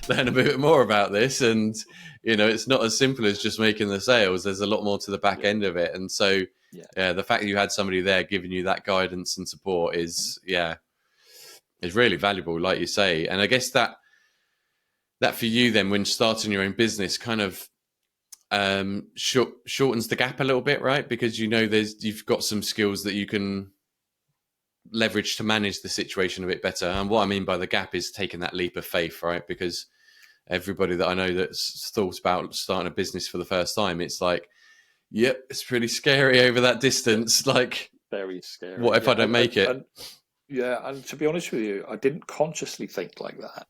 learn a bit more about this. And, it's not as simple as just making the sales. There's a lot more to the back end of it. And so, Yeah. the fact that you had somebody there giving you that guidance and support is really valuable, like you say. And I guess that for you then, when starting your own business, kind of shortens the gap a little bit, right? Because you've got some skills that you can leverage to manage the situation a bit better. And what I mean by the gap is taking that leap of faith, right? Because everybody that I know that's thought about starting a business for the first time, it's like, yep, it's pretty scary over that distance. Like, very scary. What if I don't make it? And to be honest with you, I didn't consciously think like that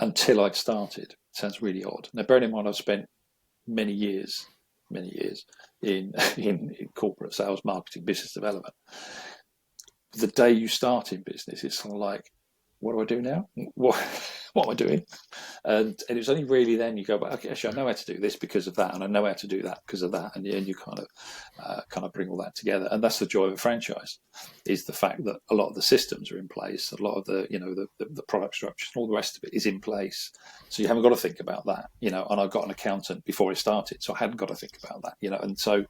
until I'd started. It sounds really odd. Now, bearing in mind, I've spent many years in corporate sales, marketing, business development. The day you start in business, it's kind of like, what do I do now? What am I doing? And it was only really then you go, well, okay, actually, I know how to do this because of that, and I know how to do that because of that, and you kind of bring all that together. And that's the joy of a franchise, is the fact that a lot of the systems are in place, a lot of the the product structure, and all the rest of it is in place. So you haven't got to think about that, And I got an accountant before I started, so I hadn't got to think about that, And so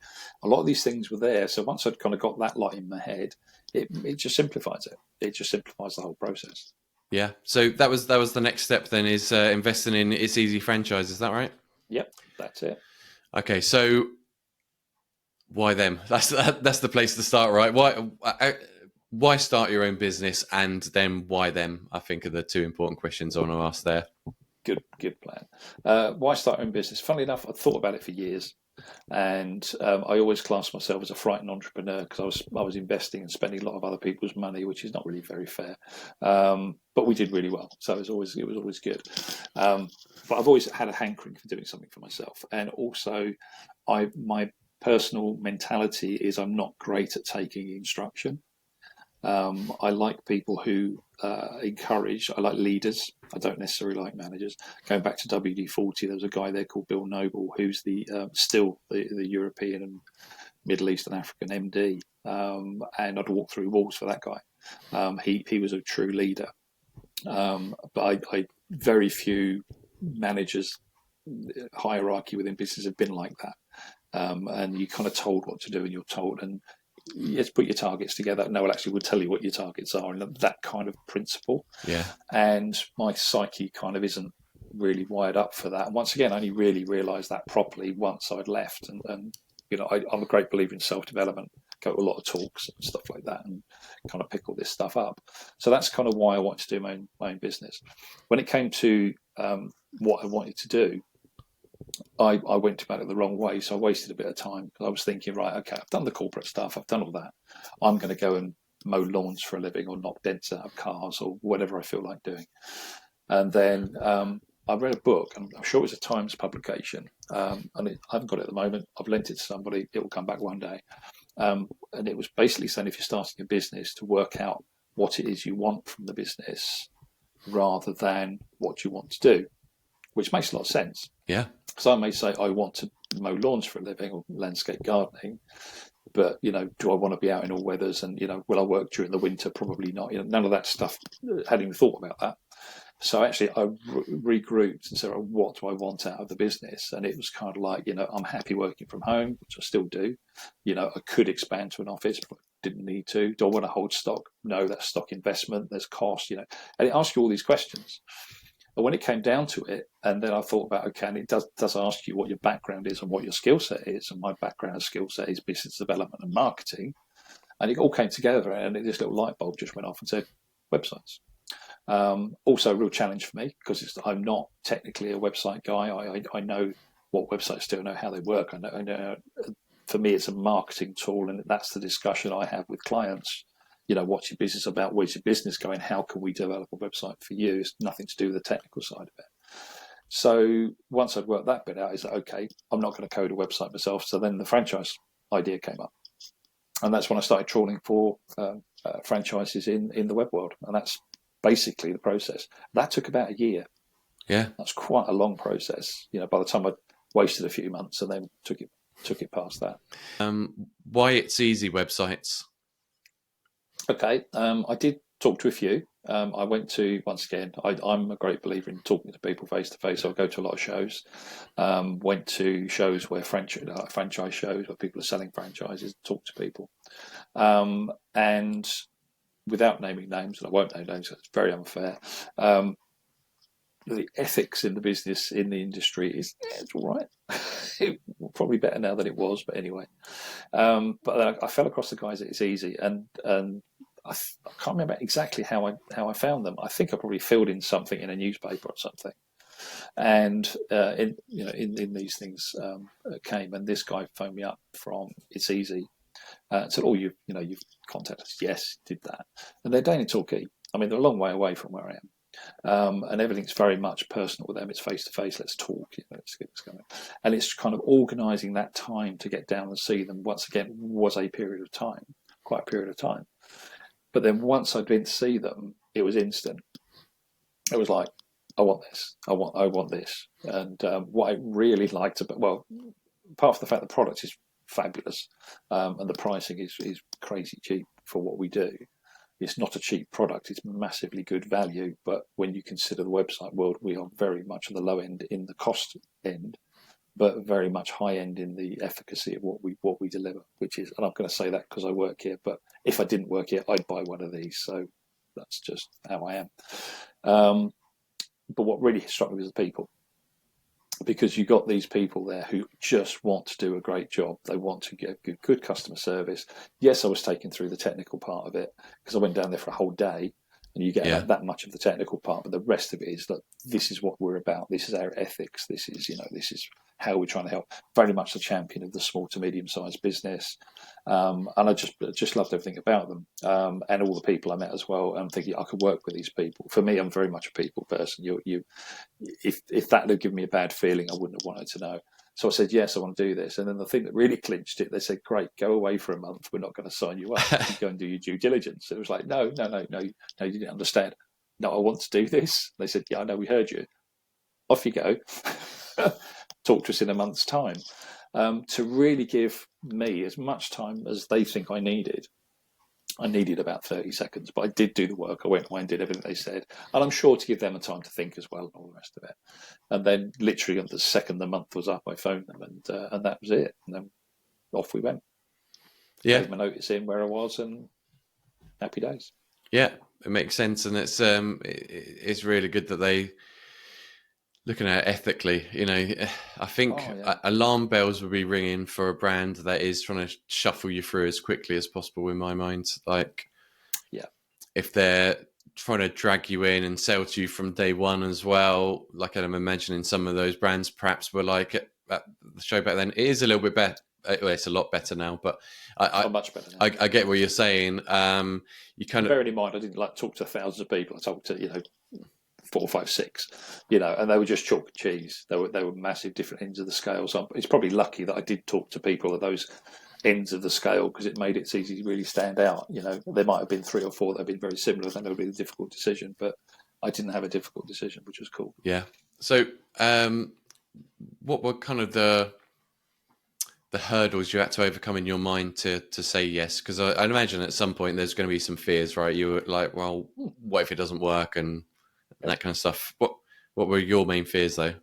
a lot of these things were there. So once I'd kind of got that lot in my head, it just simplifies it. It just simplifies the whole process. Yeah. So that was the next step then, is investing in It's Easy franchise. Is that right? Yep, that's it. Okay. So why them? That's the place to start, right? Why start your own business, and then why them? I think are the two important questions I want to ask there. Good plan. Why start your own business? Funnily enough, I'd thought about it for years. And I always classed myself as a frightened entrepreneur because I was investing and spending a lot of other people's money, which is not really very fair. But we did really well, so it was always good. But I've always had a hankering for doing something for myself, and also my personal mentality is I'm not great at taking instruction. I like people who encourage. I like leaders. I don't necessarily like managers. Going back to WD-40, there was a guy there called Bill Noble, who's still the European and Middle East and African MD. And I'd walk through walls for that guy. He was a true leader. But I very few managers, hierarchy within business have been like that. And you're kind of told what to do, and you're told, and let's put your targets together. No one actually will tell you what your targets are, and that kind of principle. Yeah. And my psyche kind of isn't really wired up for that. And once again, I only really realised that properly once I'd left. And I'm a great believer in self-development. Go to a lot of talks and stuff like that, and kind of pick all this stuff up. So that's kind of why I wanted to do my own business. When it came to what I wanted to do, I went about it the wrong way, so I wasted a bit of time because I was thinking, right, okay, I've done the corporate stuff, I've done all that. I'm going to go and mow lawns for a living, or knock dents out of cars, or whatever I feel like doing. And then I read a book, and I'm sure it was a Times publication, and I haven't got it at the moment. I've lent it to somebody; it will come back one day. And it was basically saying, if you're starting a business, to work out what it is you want from the business rather than what you want to do, which makes a lot of sense. Yeah. So I may say I want to mow lawns for a living, or landscape gardening, but do I want to be out in all weathers? And will I work during the winter? Probably not. None of that stuff. Hadn't even thought about that. So actually, I regrouped and said, what do I want out of the business? And it was kind of like, I'm happy working from home, which I still do. I could expand to an office, but didn't need to. Do I want to hold stock? No, that's stock investment. There's cost. And it asks you all these questions. And when it came down to it, and then I thought about, okay, and it does ask you what your background is and what your skill set is. And my background and skill set is business development and marketing. And it all came together, and this little light bulb just went off and said, websites. Also a real challenge for me, because I'm not technically a website guy. I know what websites do, I know how they work. I know for me, it's a marketing tool, and that's the discussion I have with clients. What's your business about? Where's your business going? How can we develop a website for you? It's nothing to do with the technical side of it. So once I'd worked that bit out, is that okay? I'm not going to code a website myself. So then the franchise idea came up, and that's when I started trawling for franchises in the web world, and that's basically the process. That took about a year. Yeah, that's quite a long process. By the time I'd wasted a few months, and then took it past that. Why It's Easy websites? Okay, I did talk to a few. I went to, once again, I'm a great believer in talking to people face to face. So I go to a lot of shows. Went to shows where franchise shows where people are selling franchises, talk to people. And without naming names, and I won't name names, it's very unfair. The ethics in the business, in the industry, it's all right. Probably better now than it was, but anyway. But then I fell across the guys at It's Easy, and I can't remember exactly how I found them. I think I probably filled in something in a newspaper or something, and in these things came, and this guy phoned me up from It's Easy, said, "Oh, you've contacted us." Yes, did that, and they're down in Torquay. I mean, they're a long way away from where I am. And everything's very much personal with them. It's face to face. Let's talk. Let's get this going. And it's kind of organising that time to get down and see them. Once again, was a period of time, quite a period of time. But then once I'd been to see them, it was instant. It was like, I want this. I want this. And what I really liked about, well, apart from the fact the product is fabulous, and the pricing is crazy cheap for what we do. It's not a cheap product. It's massively good value. But when you consider the website world, we are very much on the low end in the cost end, but very much high end in the efficacy of what we deliver. Which is, and I'm going to say that because I work here. But if I didn't work here, I'd buy one of these. So that's just how I am. But what really struck me was the people. Because you got these people there who just want to do a great job. They want to get good customer service. Yes, I was taken through the technical part of it because I went down there for a whole day, and you get that much of the technical part. But the rest of it is that this is what we're about. This is our ethics. This is this is how we're trying to help. Very much the champion of the small to medium sized business, and I just loved everything about them, and all the people I met as well. I'm thinking I could work with these people. For me, I'm very much a people person. If that had given me a bad feeling, I wouldn't have wanted to know. So I said, yes, I want to do this. And then the thing that really clinched it, they said, great, go away for a month. We're not going to sign you up. You go and do your due diligence. It was like, no, you didn't understand. No, I want to do this. They said, yeah, I know, we heard you. Off you go. Talk to us in a month's time. To really give me as much time as they think I needed. I needed about 30 seconds, but I did do the work. I went away and did everything they said. And I'm sure to give them a time to think as well and all the rest of it. And then literally on the second the month was up, I phoned them and that was it. And then off we went. Yeah. Gave my notice in where I was and happy days. Yeah, it makes sense. And it's really good that they looking at it ethically, I think alarm bells would be ringing for a brand that is trying to shuffle you through as quickly as possible in my mind. Like, if they're trying to drag you in and sell to you from day one as well, like I'm imagining some of those brands perhaps were like at the show back then. It is a little bit better. Well, it's a lot better now, but much better now. I get what you're saying. You kind of bearing in mind, I didn't talk to thousands of people. I talked to 4, 5, 6, and they were just chalk and cheese. They were massive different ends of the scale. So it's probably lucky that I did talk to people at those ends of the scale because it made it easy to really stand out. There might have been 3 or 4 that have been very similar, then it would be a difficult decision. But I didn't have a difficult decision, which was cool. Yeah. So, what were kind of the hurdles you had to overcome in your mind to say yes? Because I'd imagine at some point there's going to be some fears, right? You were like, well, what if it doesn't work and that kind of stuff. What were your main fears though?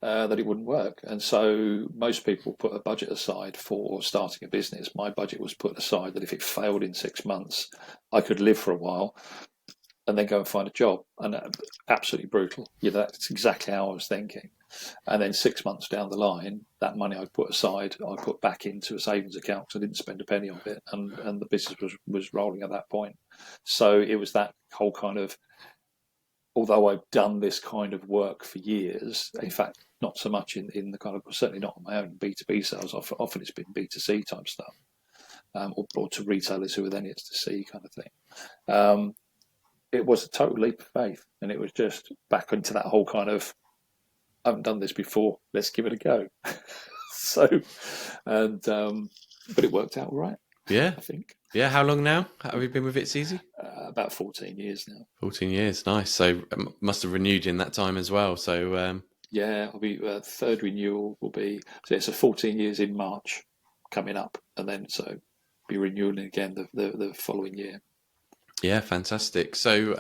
That it wouldn't work. And so most people put a budget aside for starting a business. My budget was put aside that if it failed in 6 months, I could live for a while and then go and find a job. And absolutely brutal. That's exactly how I was thinking. And then 6 months down the line, that money I put aside, I put back into a savings account because I didn't spend a penny of it. And the business was rolling at that point. So it was that whole kind of, although I've done this kind of work for years, in fact, not so much in the kind of, certainly not on my own B2B sales, often it's been B2C type stuff, or to retailers who are then it's to C kind of thing. It was a total leap of faith, and it was just back into that whole kind of, I haven't done this before, let's give it a go. But it worked out all right. Yeah. I think. Yeah, how long now have you been with It's Easy? About 14 years now. 14 years, nice. So must have renewed in that time as well. So yeah, I'll be third renewal will be, so it's a 14 years in March coming up, and then so be renewing again the following year. Yeah, fantastic. So,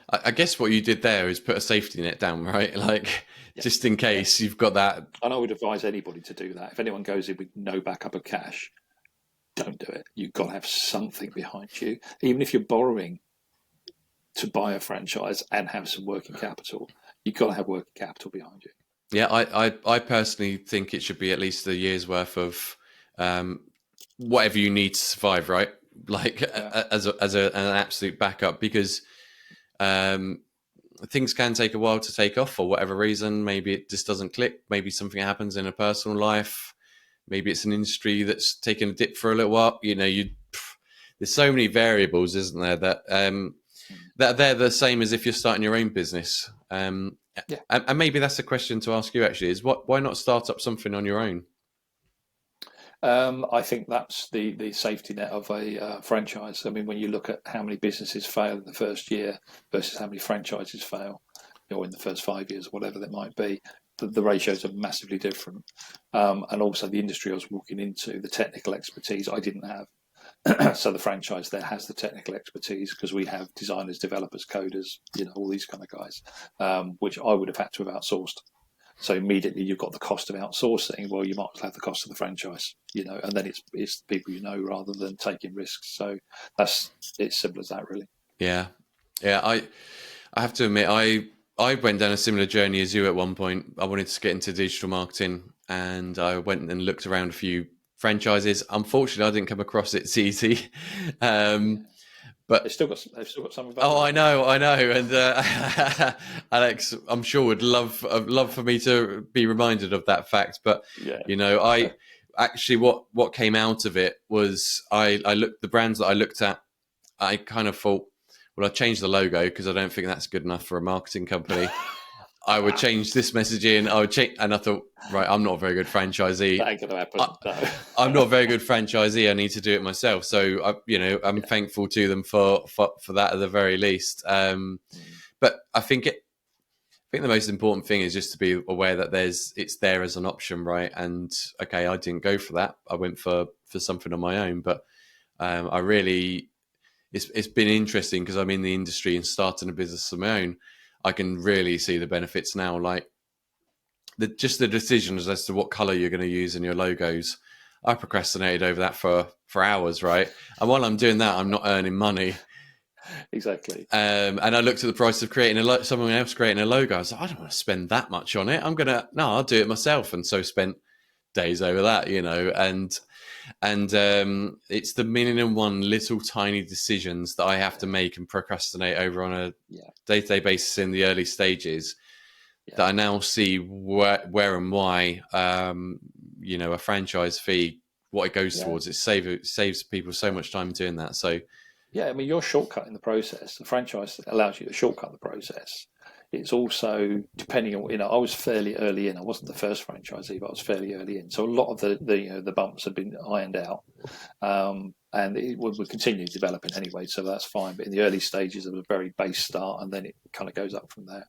I guess what you did there is put a safety net down, right? Like, Yeah, just in yeah. case you've got that. And I would advise anybody to do that. If anyone goes in with no backup of cash, don't do it. You've got to have something behind you. Even if you're borrowing to buy a franchise and have some working capital, you've got to have working capital behind you. Yeah, I personally think it should be at least a year's worth of um, whatever you need to survive, right? Like Yeah. an absolute backup, because um, things can take a while to take off for whatever reason. Maybe it just doesn't click. Maybe something happens in a personal life. Maybe it's an industry that's taken a dip for a little while. There's so many variables, isn't there, that they're the same as if you're starting your own business. Yeah. And maybe that's a question to ask you actually: is why not start up something on your own? I think that's the safety net of a franchise. I mean, when you look at how many businesses fail in the first year versus how many franchises fail, or in the first 5 years, whatever that might be, the ratios are massively different. And also the industry I was walking into, the technical expertise I didn't have. So the franchise there has the technical expertise because we have designers, developers, coders, all these kind of guys, which I would have had to have outsourced. So immediately you've got the cost of outsourcing. Well, you might as well have the cost of the franchise, and then it's the people rather than taking risks. So it's simple as that, really. Yeah, yeah. I have to admit, I went down a similar journey as you at one point. I wanted to get into digital marketing, and I went and looked around a few franchises. Unfortunately, I didn't come across It's Easy. Yeah. But They've still got some available. oh, I know, and Alex, I'm sure would love for me to be reminded of that fact. But Yeah. I actually what came out of it was I looked the brands that I looked at. I kind of thought, well, I changed the logo because I don't think that's good enough for a marketing company. I would change this messaging. I would change, and I thought, right, I'm not a very good franchisee. That ain't gonna happen. No. I'm not a very good franchisee. I need to do it myself. So I'm thankful to them for that at the very least. But I think the most important thing is just to be aware that it's there as an option, right? And okay, I didn't go for that. I went for something on my own. But I really, it's been interesting because I'm in the industry and starting a business of my own. I can really see the benefits now, like just the decisions as to what color you're going to use in your logos. I procrastinated over that for hours, right? And while I'm doing that, I'm not earning money. Exactly. And I looked at the price of creating someone else creating a logo. I was like, I don't want to spend that much on it. I'll do it myself. And so spent days over that, and it's the million and one little tiny decisions that I have to make and procrastinate over on a day-to-day basis in the early stages that I now see where and why, a franchise fee, what it goes towards. It saves people so much time doing that. So, yeah, I mean, you're shortcutting the process. The franchise allows you to shortcut the process. It's also depending on, I was fairly early in. I wasn't the first franchisee, but I was fairly early in. So a lot of the bumps have been ironed out, and it will continue developing anyway. So that's fine. But in the early stages of a very base start, and then it kind of goes up from there.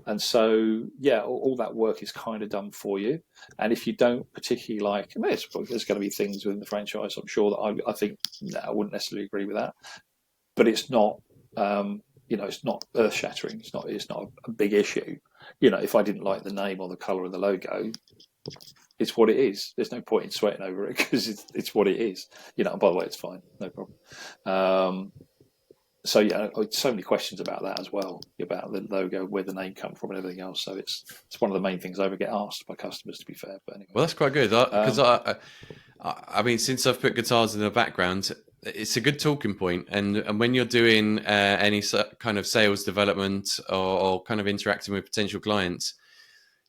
And so all that work is kind of done for you. And if you don't particularly like, there's going to be things within the franchise, I'm sure that I think I wouldn't necessarily agree with that, but it's not. It's not earth shattering. It's not a big issue. If I didn't like the name or the color of the logo, it's what it is. There's no point in sweating over it because it's what it is. And by the way, it's fine, no problem. So many questions about that as well, about the logo, where the name come from, and everything else. So it's one of the main things I ever get asked by customers. To be fair, but anyway. Well, that's quite good because I mean, since I've put guitars in the background, it's a good talking point. And when you're doing any kind of sales development or kind of interacting with potential clients,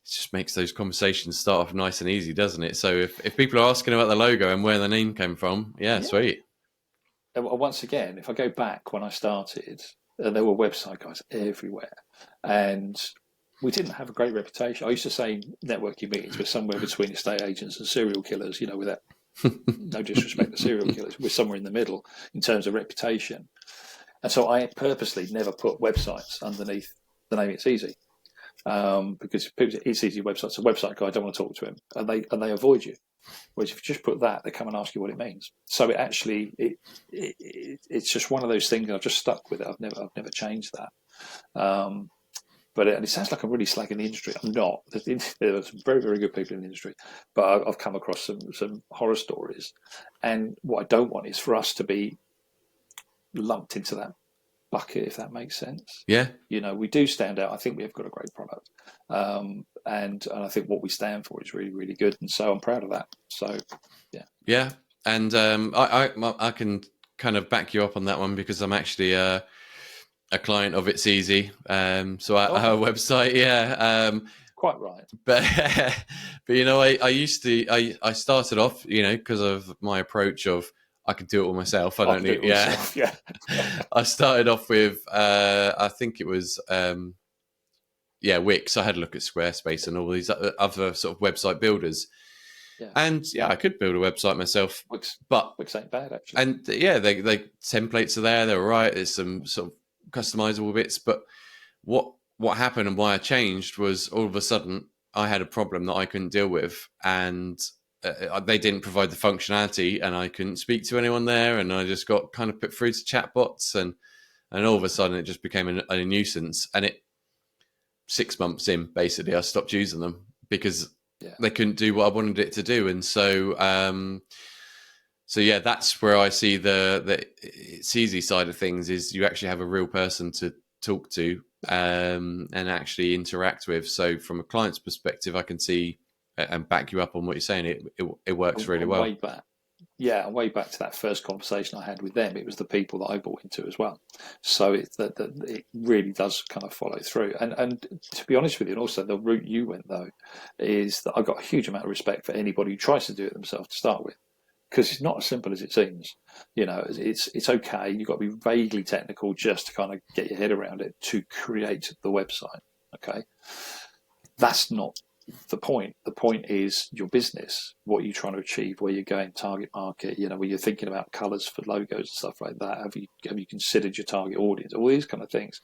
it just makes those conversations start off nice and easy, doesn't it? So if people are asking about the logo and where the name came from, sweet. Once again, if I go back when I started, there were website guys everywhere, and we didn't have a great reputation. I used to say networking meetings were somewhere between estate agents and serial killers, without no disrespect to serial killers. We're somewhere in the middle in terms of reputation. And so I purposely never put websites underneath the name It's Easy, because It's Easy website's a website guy, I don't want to talk to him, and they avoid you. Whereas if you just put that, they come and ask you what it means. So it actually it's just one of those things. I've just stuck with it. I've never changed that. But it sounds like I'm really slagging the industry. I'm not. There are some very, very good people in the industry, but I've come across some horror stories. And what I don't want is for us to be lumped into that bucket, if that makes sense. Yeah. We do stand out. I think we have got a great product. And I think what we stand for is really, really good. And so I'm proud of that. So, yeah. Yeah. And I can kind of back you up on that one, because I'm actually a client of It's Easy. So our website, yeah. Quite right. But I started off, because of my approach of I can do it all myself. I don't need, myself, yeah. I started off with, I think it was, Wix. I had a look at Squarespace and all these other sort of website builders. Yeah. And I could build a website myself. Wix ain't bad, actually. And they templates are there. They're all right. There's some sort of customizable bits. But what happened and why I changed was all of a sudden I had a problem that I couldn't deal with, and they didn't provide the functionality, and I couldn't speak to anyone there, and I just got kind of put through to chatbots, and all of a sudden it just became a nuisance. And 6 months in, basically, I stopped using them because they couldn't do what I wanted it to do. And so, that's where I see the It's Easy side of things, is you actually have a real person to talk to and actually interact with. So from a client's perspective, I can see and back you up on what you're saying. It works really well. Way back to that first conversation I had with them, it was the people that I bought into as well. So it really does kind of follow through. And to be honest with you, and also the route you went, though, is that I've got a huge amount of respect for anybody who tries to do it themselves to start with, because it's not as simple as it seems. It's okay. You've got to be vaguely technical just to kind of get your head around it to create the website. Okay, that's not the point. The point is your business, what you're trying to achieve, where you're going, target market, where you're thinking about colours for logos and stuff like that. Have you considered your target audience? All these kind of things.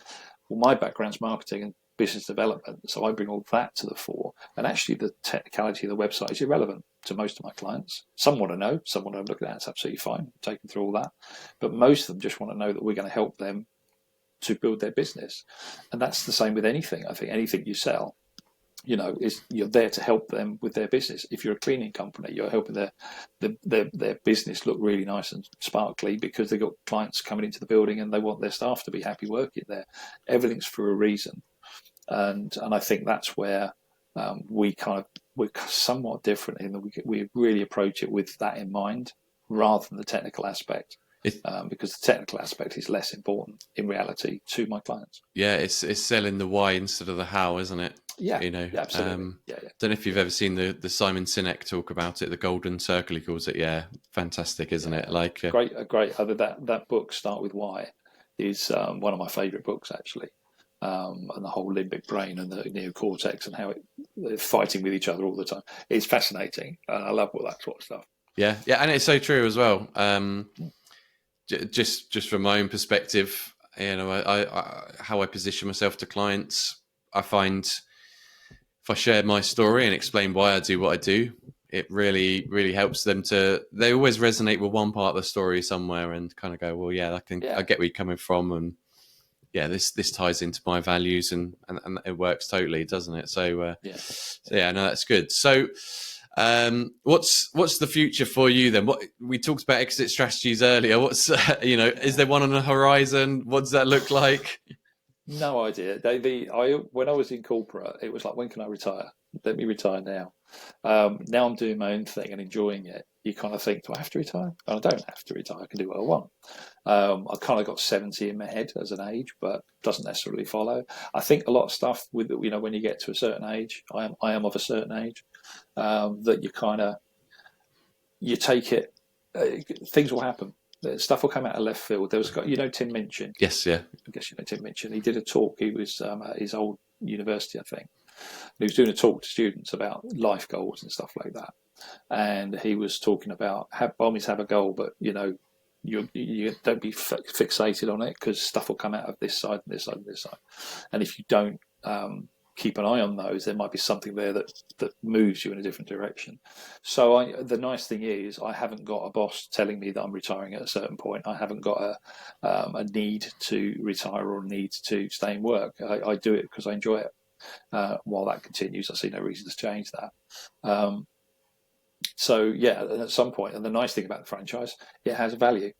Well, my background's marketing and business development, so I bring all that to the fore. And actually the technicality of the website is irrelevant to most of my clients. Some want to know, some want to look at that. It's absolutely fine, taking through all that. But most of them just want to know that we're going to help them to build their business. And that's the same with anything. I think anything you sell, is you're there to help them with their business. If you're a cleaning company, you're helping their business look really nice and sparkly because they've got clients coming into the building and they want their staff to be happy working there. Everything's for a reason, and I think that's where we're somewhat different in that we really approach it with that in mind rather than the technical aspect. Because the technical aspect is less important in reality to my clients. Yeah, it's selling the why instead of the how, isn't it? Yeah, absolutely. Don't know if you've ever seen the Simon Sinek talk about it, the golden circle, he calls it. Yeah, fantastic, isn't it? Like great. That book, Start With Why, is one of my favourite books actually. And the whole limbic brain and the neocortex and how they're fighting with each other all the time. It's fascinating, and I love all that sort of stuff. Yeah, and it's so true as well. Just from my own perspective, how I position myself to clients, I find if I share my story and explain why I do what I do, it really, really helps them they always resonate with one part of the story somewhere and kind of go, well, I get where you're coming from. And this ties into my values and it works totally, doesn't it? So, that's good. So, what's the future for you then? What we talked about exit strategies earlier. What's is there one on the horizon? What does that look like? No idea. When I was in corporate, it was like, when can I retire? Let me retire now. Now I'm doing my own thing and enjoying it. You kind of think, do I have to retire? I don't have to retire. I can do what I want. I kind of got 70 in my head as an age, but doesn't necessarily follow. I think a lot of stuff with when you get to a certain age, I am of a certain age, that you take it. Things will happen. Stuff will come out of left field. There was, Tim Minchin. Yes, yeah. I guess you know Tim Minchin. He did a talk. He was at his old university, I think. He was doing a talk to students about life goals and stuff like that. And he was talking about by all means have a goal, but you don't be fixated on it, because stuff will come out of this side and this side and this side. And if you don't keep an eye on those, there might be something there that moves you in a different direction. So the nice thing is I haven't got a boss telling me that I'm retiring at a certain point. I haven't got a need to retire or a need to stay in work. I do it because I enjoy it. While that continues, I see no reason to change that. So yeah, at some point, and the nice thing about the franchise, it has value.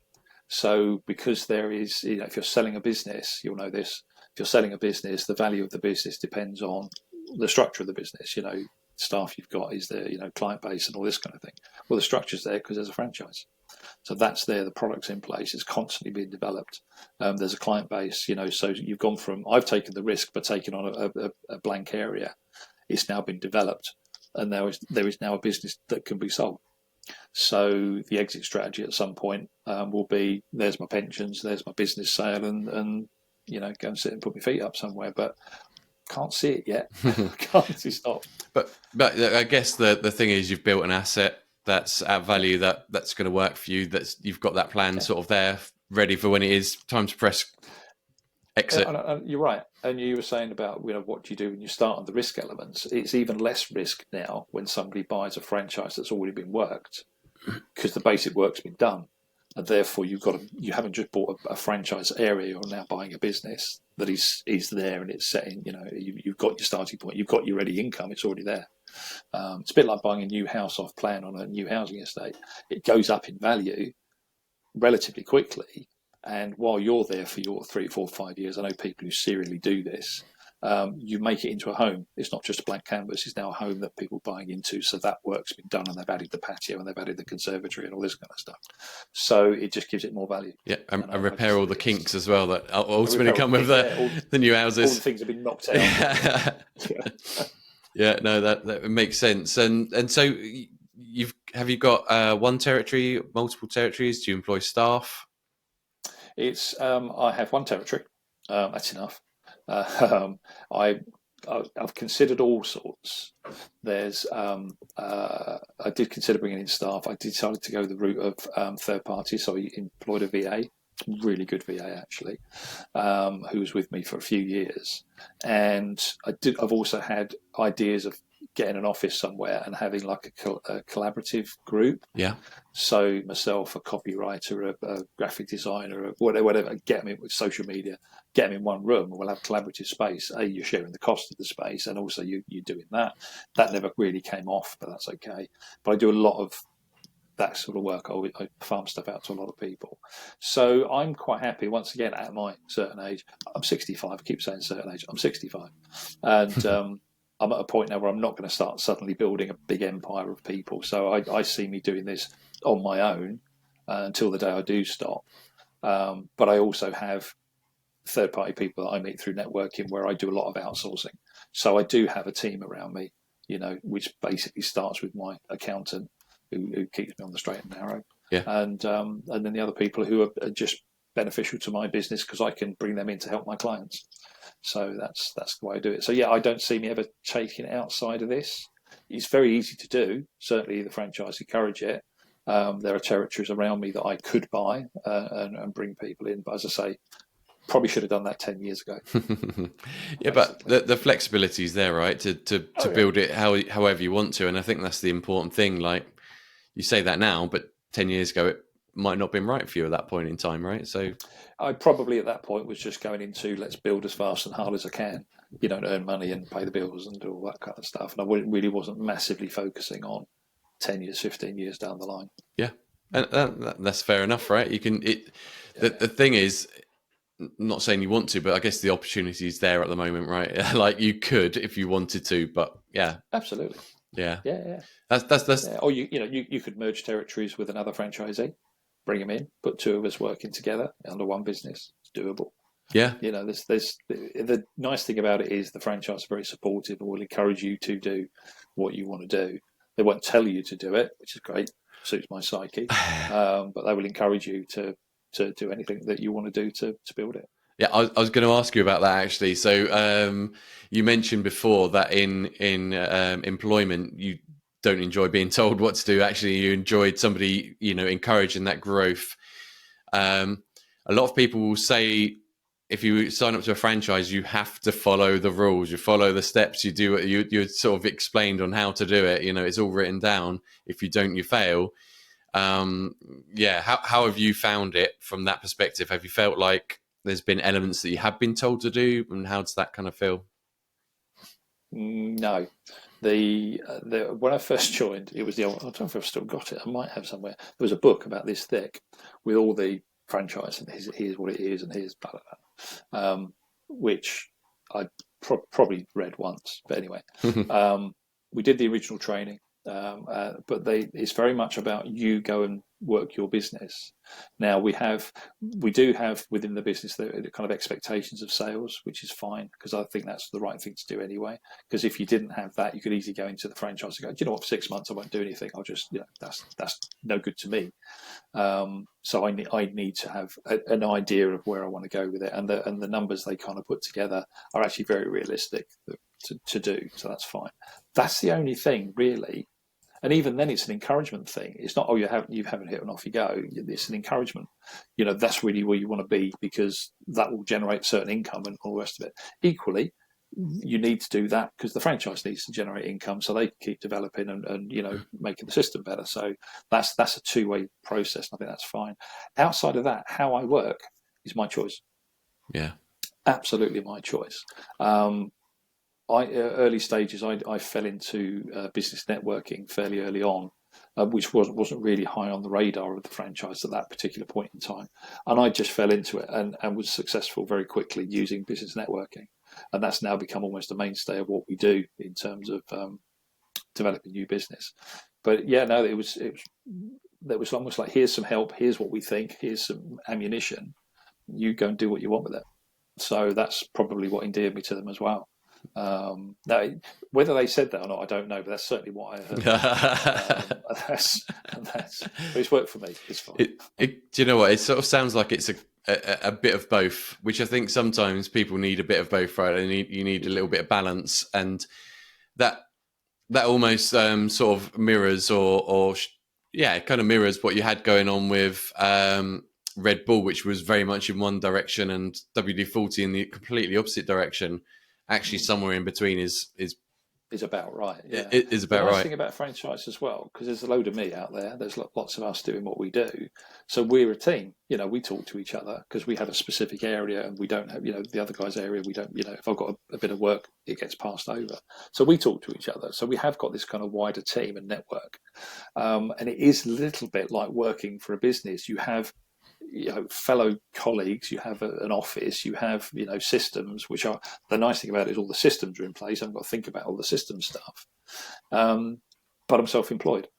So because there is, if you're selling a business, you'll know this. If you're selling a business, the value of the business depends on the structure of the business. Staff you've got, is there, client base and all this kind of thing. Well, the structure's there because there's a franchise. So that's there. The product's in place. It's constantly being developed. There's a client base, so you've gone from, I've taken the risk by taking on a blank area. It's now been developed, and there is now a business that can be sold. So the exit strategy at some point will be, there's my pensions, there's my business sale, and go and sit and put my feet up somewhere. But can't see it yet. Can't see stop. But I guess the thing is, you've built an asset that's at value, that's going to work for you. You've got that plan sort of there, ready for when it is time to press exit. You're right. And you were saying about what do you do when you start on the risk elements. It's even less risk now when somebody buys a franchise that's already been worked, because the basic work's been done, and therefore you haven't just bought a franchise area. You're now buying a business that is there, and it's setting. You've got your starting point. You've got your ready income. It's already there. It's a bit like buying a new house off plan on a new housing estate. It goes up in value relatively quickly. And while you're there for your 3, 4, 5 years, I know people who serially do this, you make it into a home. It's not just a blank canvas. It's now a home that people are buying into. So that work's been done, and they've added the patio, and they've added the conservatory and all this kind of stuff. So it just gives it more value. Yeah, and repair all the kinks as well that ultimately come with the new houses. All the things have been knocked out. Yeah, no, that makes sense. And so have you got one territory, multiple territories? Do you employ staff? It's I have one territory. That's enough. I've considered all sorts. There's I did consider bringing in staff. I decided to go the route of third party, so I employed a VA, really good VA actually, who was with me for a few years. And I've also had ideas of getting an office somewhere and having like a collaborative group. Yeah. So myself, a copywriter, a graphic designer, whatever, get them in with social media, get them in one room, and we'll have collaborative space. You're sharing the cost of the space, and also you're doing that. That never really came off, but that's okay. But I do a lot of that sort of work. I farm stuff out to a lot of people. So I'm quite happy, once again, at my certain age. I'm 65. I keep saying certain age. I'm 65. And I'm at a point now where I'm not going to start suddenly building a big empire of people. So I see me doing this on my own until the day I do stop. But I also have third-party people that I meet through networking where I do a lot of outsourcing. So I do have a team around me, which basically starts with my accountant who keeps me on the straight and narrow. Yeah. And then the other people who are just beneficial to my business because I can bring them in to help my clients. So that's the way I do it. So yeah, I don't see me ever taking it outside of this. It's very easy to do. Certainly the franchise encourage it. There are territories around me that I could buy and bring people in. But as I say, probably should have done that 10 years ago. Yeah, but the flexibility is there, right? To build it however you want to. And I think that's the important thing. Like you say that now, but 10 years ago, it might not have been right for you at that point in time, right? So I probably at that point was just going into let's build as fast and hard as I can, to earn money and pay the bills and do all that kind of stuff. And I really wasn't massively focusing on 10 years, 15 years down the line. Yeah, and that's fair enough, right? You can. The thing is, not saying you want to, but I guess the opportunity is there at the moment, right? Like you could if you wanted to, but yeah, absolutely. Yeah. That's. Yeah. Or you could merge territories with another franchisee. Bring them in, put two of us working together under one business. It's doable. Yeah. There's the nice thing about it is the franchise are very supportive and will encourage you to do what you want to do. They won't tell you to do it, which is great, suits my psyche. But they will encourage you to do anything that you want to do to build it. Yeah, I was going to ask you about that actually. So you mentioned before that in employment you don't enjoy being told what to do. Actually, you enjoyed somebody encouraging that growth. A lot of people will say if you sign up to a franchise, you have to follow the rules. You follow the steps. You do what you sort of explained on how to do it. It's all written down. If you don't, you fail. Yeah. How have you found it from that perspective? Have you felt like there's been elements that you have been told to do, and how does that kind of feel? No. The when I first joined, it was the old, I don't know if I've still got it. I might have somewhere. There was a book about this thick with all the franchise, and here's what it is, and here's blah, blah, blah. Which I probably read once. But anyway, we did the original training, but it's very much about you go and work your business. Now we do have within the business the kind of expectations of sales, which is fine, because I think that's the right thing to do anyway. Because if you didn't have that, you could easily go into the franchise and go, do you know what, for 6 months I won't do anything. I'll just, that's no good to me. So I need to have an idea of where I want to go with it, and the numbers they kind of put together are actually very realistic to do. So that's fine. That's the only thing really. And even then, it's an encouragement thing. It's not, you haven't hit and off you go. It's an encouragement. That's really where you want to be, because that will generate certain income and all the rest of it. Equally, you need to do that because the franchise needs to generate income so they can keep developing and making the system better. So that's a two-way process. I think that's fine. Outside of that, how I work is my choice. Yeah, absolutely my choice. Early stages, I fell into business networking fairly early on, which wasn't really high on the radar of the franchise at that particular point in time. And I just fell into it and was successful very quickly using business networking. And that's now become almost a mainstay of what we do in terms of developing new business. But yeah, no, it was almost like, here's some help, here's what we think, here's some ammunition. You go and do what you want with it. So that's probably what endeared me to them as well. Now, whether they said that or not, I don't know, but that's certainly what I heard. But it's worked for me. It's fine. Do you know what? It sort of sounds like it's a bit of both, which I think sometimes people need a bit of both, right? You need a little bit of balance, and that almost sort of mirrors kind of mirrors what you had going on with Red Bull, which was very much in one direction, and WD-40 in the completely opposite direction. Actually, somewhere in between is about right. Yeah, it is about right. The nice thing about franchise as well, because there's a load of me out there. There's lots of us doing what we do, so we're a team. We talk to each other because we have a specific area, and we don't have the other guy's area. We don't if I've got a bit of work, it gets passed over. So we talk to each other. So we have got this kind of wider team and network, and it is a little bit like working for a business. You have fellow colleagues, you have an office, you have systems, which are the nice thing about it is all the systems are in place. I've got to think about all the system stuff, but I'm self-employed,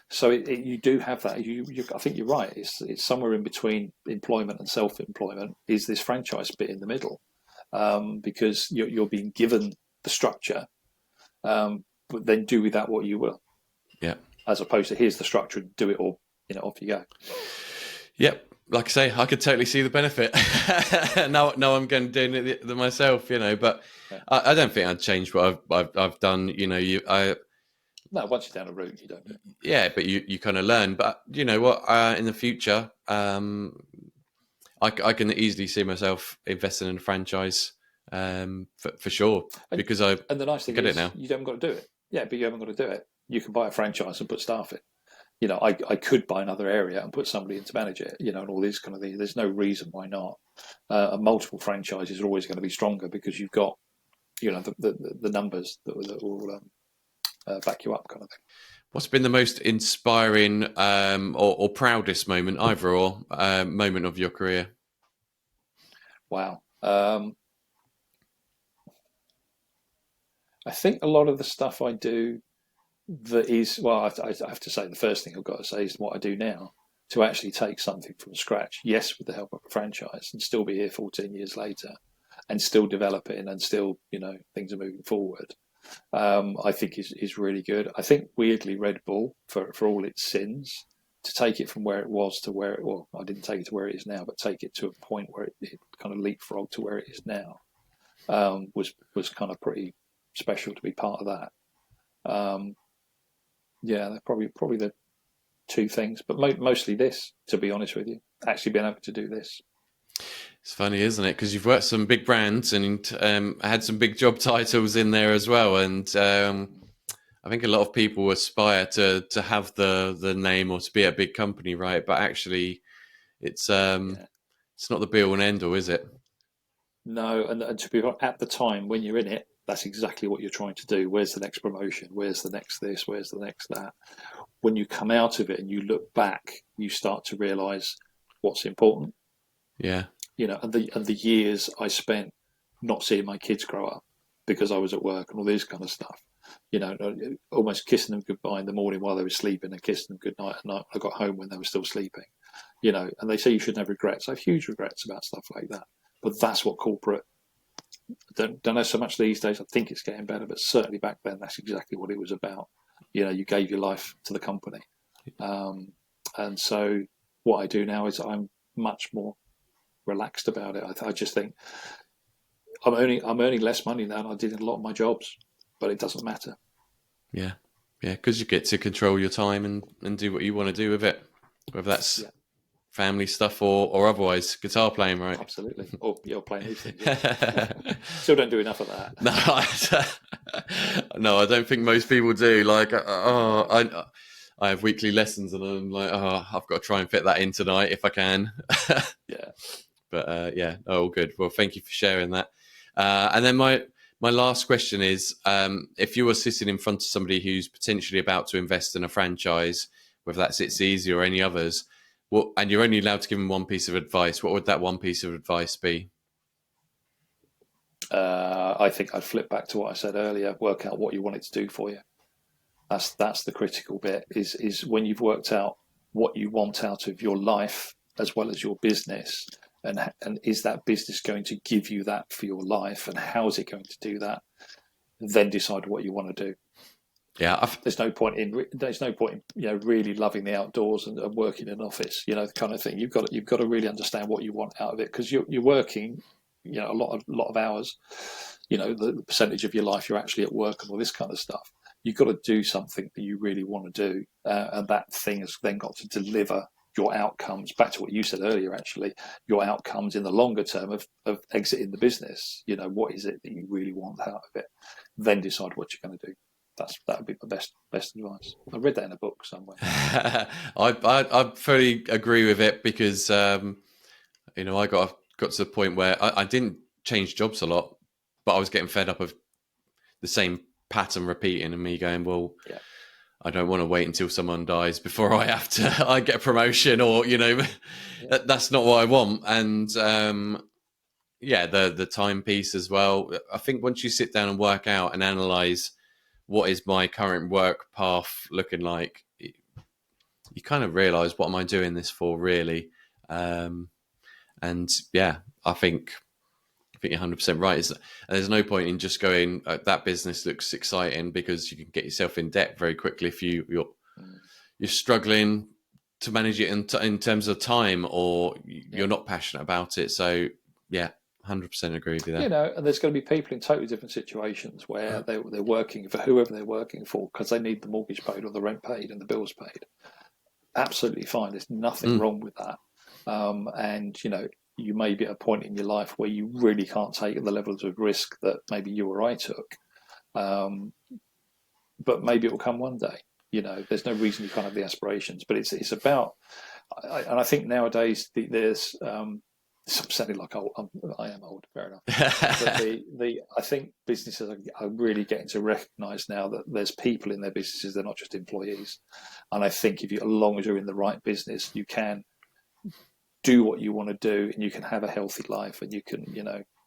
so you do have that. I think you're right. It's somewhere in between employment and self-employment. Is this franchise bit in the middle, because you're being given the structure, but then do with that what you will. Yeah. As opposed to here's the structure, do it, or off you go. Yep. Like I say, I could totally see the benefit. now I'm going to do it myself, but yeah. I don't think I'd change what I've done. No, once you're down a route, you don't do it. Yeah, but you kind of learn. But you know what? In the future, I can easily see myself investing in a franchise, for sure. Because and the nice thing is, you haven't got to do it. Yeah, but you haven't got to do it. You can buy a franchise and put staff in. I could buy another area and put somebody in to manage it, and all these kind of things. There's no reason why not. Multiple franchises are always going to be stronger because you've got, the numbers that will back you up, kind of thing. What's been the most inspiring or proudest moment, either or, moment of your career? Wow. I think a lot of the stuff I do that is, well, I have to say the first thing I've got to say is what I do now, to actually take something from scratch, yes, with the help of a franchise, and still be here 14 years later and still developing and still, things are moving forward. I think is really good. I think weirdly Red Bull, for all its sins, to take it from where it was to where it, well, I didn't take it to where it is now, but take it to a point where it kind of leapfrogged to where it is now, was kind of pretty special to be part of that. Yeah, they're probably the two things, but mostly this, to be honest with you, actually being able to do this. It's funny, isn't it? Because you've worked some big brands and had some big job titles in there as well. And I think a lot of people aspire to have the name or to be a big company, right? But actually, Yeah. it's not the be all and end all, is it? No, and to be honest, at the time when you're in it, that's exactly what you're trying to do. Where's the next promotion? Where's the next this? Where's the next that? When you come out of it and you look back, you start to realise what's important. Yeah, And the years I spent not seeing my kids grow up because I was at work and all this kind of stuff. Almost kissing them goodbye in the morning while they were sleeping and kissing them goodnight at night when I got home when they were still sleeping. And they say you shouldn't have regrets. I have huge regrets about stuff like that. But that's what corporate, don't know so much these days. I think it's getting better, but certainly back then, that's exactly what it was about. You gave your life to the company. And so what I do now is I'm much more relaxed about it. I just think I'm earning less money now than I did in a lot of my jobs, but it doesn't matter. yeah, yeah. Because you get to control your time and do what you want to do with it, whether that's family stuff or otherwise, guitar playing, right? Absolutely. Or you're playing these things. Yeah. Still don't do enough of that. No, no, I don't think most people do. Like, I have weekly lessons, and I'm like, I've got to try and fit that in tonight if I can. Yeah. But yeah, all good. Well, thank you for sharing that. And then my last question is, if you were sitting in front of somebody who's potentially about to invest in a franchise, whether that's It's Easy or any others, and you're only allowed to give them one piece of advice, what would that one piece of advice be? I think I'd flip back to what I said earlier. Work out what you want it to do for you. That's the critical bit. Is when you've worked out what you want out of your life as well as your business, and is that business going to give you that for your life, and how is it going to do that? Then decide what you want to do. Yeah, there's no point in really loving the outdoors and working in an office, the kind of thing. You've got to really understand what you want out of it, because you're working, a lot of hours. The percentage of your life you're actually at work and all this kind of stuff. You've got to do something that you really want to do, and that thing has then got to deliver your outcomes. Back to what you said earlier, actually, your outcomes in the longer term of exiting the business. What is it that you really want out of it? Then decide what you're going to do. That would be my best advice. I read that in a book somewhere. I fully agree with it, because I got to the point where I didn't change jobs a lot, but I was getting fed up of the same pattern repeating, and me going, well, yeah. I don't want to wait until someone dies before I get a promotion, or that's not what I want. And the time piece as well. I think once you sit down and work out and analyze what is my current work path looking like, you kind of realize, what am I doing this for, really? And yeah, I think you're 100% right. There's no point in just going, that business looks exciting, because you can get yourself in debt very quickly if you're struggling to manage it in terms of time, or you're not passionate about it. So yeah, 100% agree with you there. And there's going to be people in totally different situations where they're working for whoever they're working for because they need the mortgage paid or the rent paid and the bills paid. Absolutely fine. There's nothing wrong with that. And you may be at a point in your life where you really can't take the levels of risk that maybe you or I took. But maybe it will come one day. There's no reason you can't have the aspirations, but it's about, and I think nowadays there's, I'm sounding like I am old, fair enough. But I think businesses are really getting to recognise now that there's people in their businesses, they're not just employees. And I think as long as you're in the right business, you can do what you want to do, and you can have a healthy life, and you can,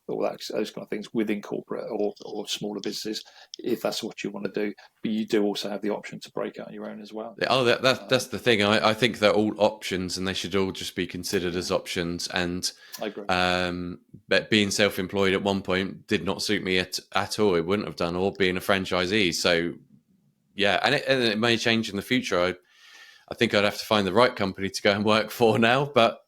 all those kind of things within corporate or smaller businesses, if that's what you want to do. But you do also have the option to break out on your own as well. Oh, that's the thing. I think they're all options, and they should all just be considered as options. And I agree. But being self-employed at one point did not suit me at all. It wouldn't have done, or being a franchisee. So yeah, and it may change in the future. I think I'd have to find the right company to go and work for now, but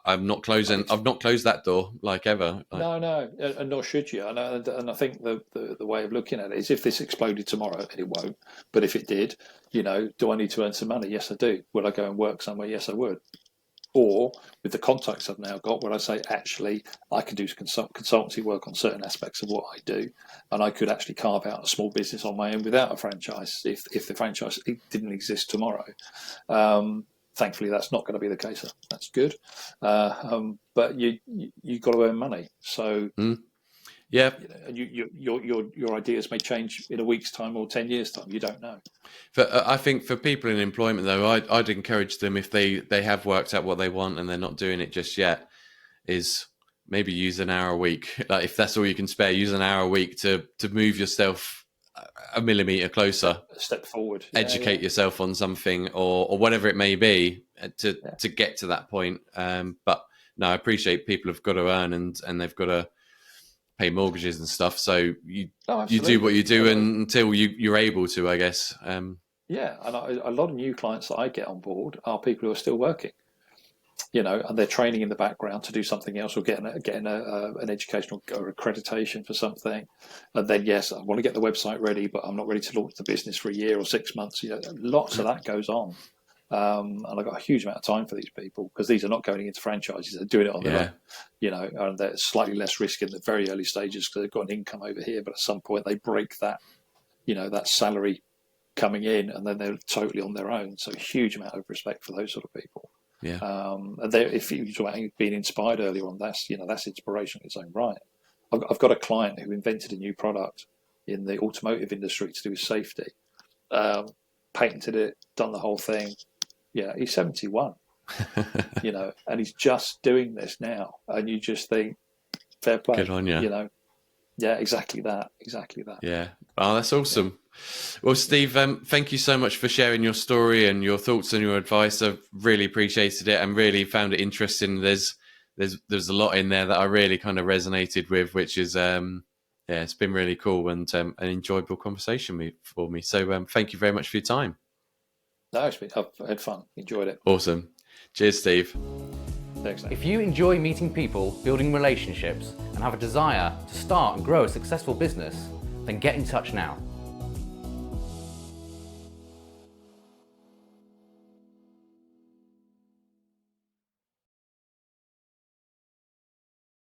I'm not closing. I've not closed that door like ever. No, and nor should you. And I think the way of looking at it is, if this exploded tomorrow, and it won't, but if it did, do I need to earn some money? Yes, I do. Would I go and work somewhere? Yes, I would. Or with the contacts I've now got, where I say, actually, I can do consultancy work on certain aspects of what I do, and I could actually carve out a small business on my own without a franchise if the franchise didn't exist tomorrow. Thankfully, that's not going to be the case. That's good, but you've got to earn money. So, yeah, and your ideas may change in a week's time or 10 years' time. You don't know. I think for people in employment, though, I'd encourage them, if they have worked out what they want and they're not doing it just yet, is maybe use an hour a week. Like, if that's all you can spare, use an hour a week to move yourself a millimeter closer, a step forward, educate yourself on something or whatever it may be to get to that point. But no, I appreciate people have got to earn and they've got to pay mortgages and stuff. So you do what you do until you're able to, I guess. Yeah, and a lot of new clients that I get on board are people who are still working, and they're training in the background to do something else, or getting an educational or accreditation for something. And then, yes, I want to get the website ready, but I'm not ready to launch the business for a year or 6 months. Lots of that goes on. And I've got a huge amount of time for these people, because these are not going into franchises; they're doing it on their own. And they're slightly less risk in the very early stages because they've got an income over here, but at some point they break that, that salary coming in, and then they're totally on their own. So a huge amount of respect for those sort of people. Yeah. And if you talk about being inspired earlier on, that's inspiration in its own right. I've got a client who invented a new product in the automotive industry to do with safety, patented it, done the whole thing. Yeah, he's 71, and he's just doing this now. And you just think, fair play. Good on you. Yeah, exactly that. Yeah. Oh, that's awesome. Yeah. Well, Steve, thank you so much for sharing your story and your thoughts and your advice. I've really appreciated it and really found it interesting. There's a lot in there that I really kind of resonated with, which is, it's been really cool and an enjoyable conversation for me. So thank you very much for your time. No, I've had fun. Enjoyed it. Awesome. Cheers, Steve. Thanks. If you enjoy meeting people, building relationships, and have a desire to start and grow a successful business, then get in touch now.